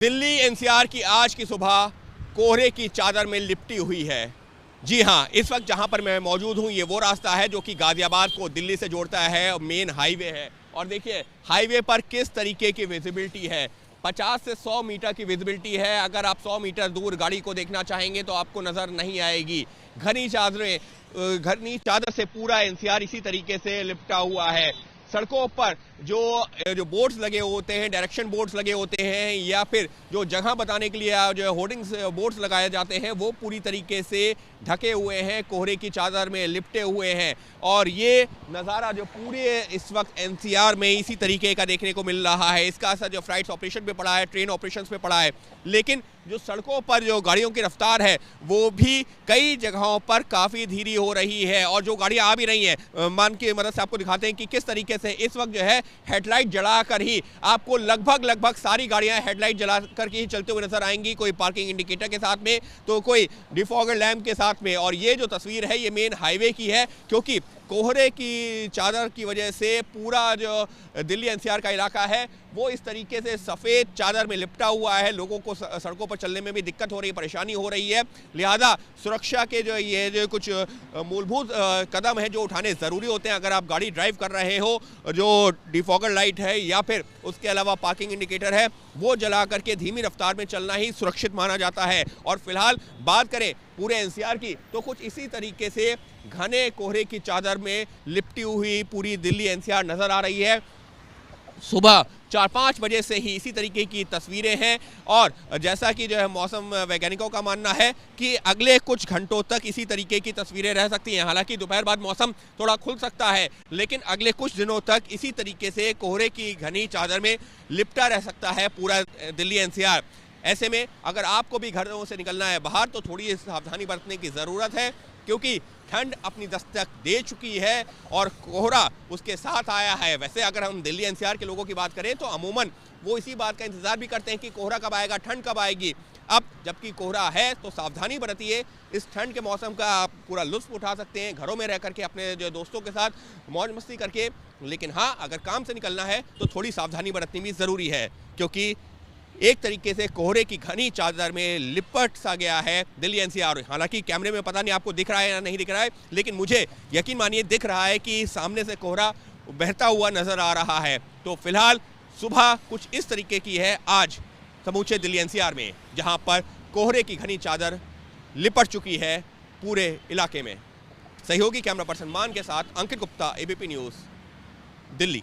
Delhi NCR की आज की सुबह कोहरे की चादर में लिपटी हुई है। जी हाँ, इस वक्त जहां पर मैं मौजूद हूं ये वो रास्ता है जो कि गाजियाबाद को दिल्ली से जोड़ता है और मेन हाईवे है। और देखिए हाईवे पर किस तरीके की विजिबिलिटी है। 50 से 100 मीटर की विजिबिलिटी है। अगर आप 100 मीटर दूर गाड़ी को देखना चाहेंगे तो आपको नज़र नहीं आएगी। घनी चादर से पूरा एनसीआर इसी तरीके से लिपटा हुआ है। सड़कों पर जो बोर्ड्स लगे होते हैं, डायरेक्शन बोर्ड्स लगे होते हैं या फिर जो जगह बताने के लिए जो होर्डिंग्स बोर्ड्स लगाए जाते हैं वो पूरी तरीके से ढके हुए हैं, कोहरे की चादर में लिपटे हुए हैं। और ये नज़ारा जो पूरे इस वक्त एनसीआर में इसी तरीके का देखने को मिल रहा है। इसका असर जो फ्लाइट्स ऑपरेशन पे पड़ा है, ट्रेन ऑपरेशंस पे पड़ा है, लेकिन जो सड़कों पर जो गाड़ियों की रफ्तार है वो भी कई जगहों पर काफ़ी धीरी हो रही है। और जो गाड़ियाँ आ भी रही हैं, मान की मदद से आपको दिखाते हैं कि किस तरीके से इस वक्त जो है हेडलाइट जलाकर ही आपको लगभग सारी गाड़ियां हेडलाइट जलाकर के ही चलते हुए नजर आएंगी। कोई पार्किंग इंडिकेटर के साथ में तो कोई डिफॉगर लैंप के साथ में। और ये जो तस्वीर है ये मेन हाईवे की है, क्योंकि कोहरे की चादर की वजह से पूरा जो दिल्ली एनसीआर का इलाका है वो इस तरीके से सफ़ेद चादर में लिपटा हुआ है। लोगों को सड़कों पर चलने में भी दिक्कत हो रही है, परेशानी हो रही है। लिहाजा सुरक्षा के जो कुछ मूलभूत कदम हैं जो उठाने ज़रूरी होते हैं। अगर आप गाड़ी ड्राइव कर रहे हो, जो डिफॉगर लाइट है या फिर उसके अलावा पार्किंग इंडिकेटर है वो जला करके धीमी रफ्तार में चलना ही सुरक्षित माना जाता है। और फिलहाल बात करें पूरे एनसीआर की तो कुछ इसी तरीके से घने कोहरे की चादर में लिपटी हुई पूरी दिल्ली एनसीआर नज़र आ रही है। सुबह 4-5 बजे से ही इसी तरीके की तस्वीरें हैं। और जैसा कि जो है मौसम वैज्ञानिकों का मानना है कि अगले कुछ घंटों तक इसी तरीके की तस्वीरें रह सकती हैं। हालांकि दोपहर बाद मौसम थोड़ा खुल सकता है, लेकिन अगले कुछ दिनों तक इसी तरीके से कोहरे की घनी चादर में लिपटा रह सकता है पूरा दिल्ली एनसीआर। ऐसे में अगर आपको भी घरों से निकलना है बाहर तो थोड़ी सावधानी बरतने की ज़रूरत है, क्योंकि ठंड अपनी दस्तक दे चुकी है और कोहरा उसके साथ आया है। वैसे अगर हम दिल्ली एनसीआर के लोगों की बात करें तो अमूमन वो इसी बात का इंतज़ार भी करते हैं कि कोहरा कब आएगा, ठंड कब आएगी। अब जबकि कोहरा है तो सावधानी बरतिए, इस ठंड के मौसम का आप पूरा लुत्फ़ उठा सकते हैं घरों में रह करके अपने जो दोस्तों के साथ मौज मस्ती करके। लेकिन हाँ, अगर काम से निकलना है तो थोड़ी सावधानी बरतनी भी ज़रूरी है, क्योंकि एक तरीके से कोहरे की घनी चादर में लिपट सा गया है दिल्ली एनसीआर। हालांकि कैमरे में पता नहीं आपको दिख रहा है या नहीं दिख रहा है, लेकिन मुझे यकीन मानिए दिख रहा है कि सामने से कोहरा बहता हुआ नज़र आ रहा है। तो फिलहाल सुबह कुछ इस तरीके की है आज समूचे दिल्ली एनसीआर में, जहां पर कोहरे की घनी चादर लिपट चुकी है पूरे इलाके में। सहयोगी कैमरा पर्सन मान के साथ अंकित गुप्ता, एबीपी न्यूज़, दिल्ली।